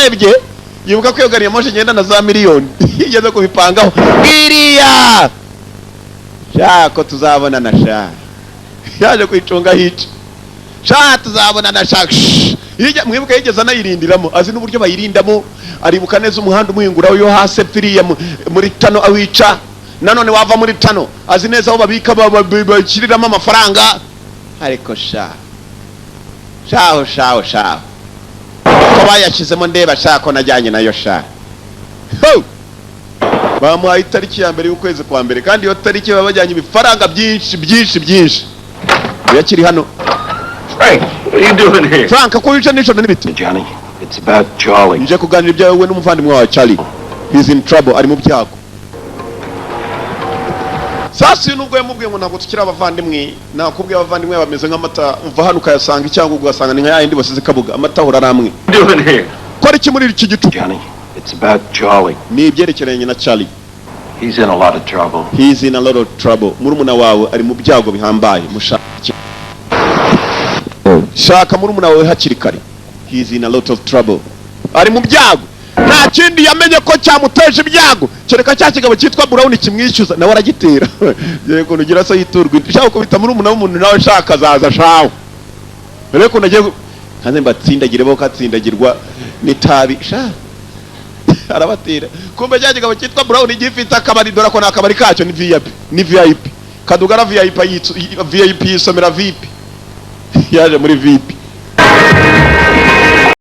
arebye yibuka ko yogariye moshi ngenda na za miliyoni yigeze kubipangaho iriya shako tuzabona na sha yaje kwicunga hica sha tuzabona na sha mwibuka yigeze anayirindiramo azi n'uburyo bayirindamo aribuka neza umuhanda umuhinguraho yo hasi pfiriye muri tano awica nanone wava muri tano azi neza aho babika bakiriramo amafaranga ariko shaho ko bayashizemo ndeba shako najyanye nayo sha bamuhaye itariki ya mbere y'ukwezi kwa mbere kandi iyo tariki baba bajyanye ibifaranga byinshi yakiri hano. Frank, what are you doing here? Frank, ko wica nijoro n'ibiti? Johnny, it's about Charlie. Nje kuganira ibyawe n'umuvandimwe wa Charlie. He's in trouble, ari mu byago. Sasa nubwo yamubwiye ngo ntabwo tukira abavandimwe, nakubwiye abavandimwe bameze nk'amata, umva hano ukayasanga cyangwa ugasanga ni nka yindi basize kabuga, amata hora ramwe. Doing here? Kora iki muri iki gitu? Johnny, it's about Charlie. Ni ibyerekeranye na Charlie. He's in a lot of trouble. He's in a lot of trouble. Murumuna wawe ari mu byago bihambaye, mushake. Shaka murumuna wawe hakiri kare. He's in a lot of trouble. Ari mu byago. Nta kindi yamenye ko cyamuteje ibyago. Kereka cya kigabo cyitwa Brown kimwishyuza nawe aragitera. Yego nugira so yiturwa. Shaka kubita murumuna w'umuntu nawe shaka zaza shawo. Reko nagiye hanze mbatsindagire bo katsindagirwa nitabi sha. Arabatera. Kumbe cya kigabo cyitwa Brown igifite akabari dora ko nakabari kacyo ni VIP. Kadugara VIP yisomera VIP. Yaje muri VIP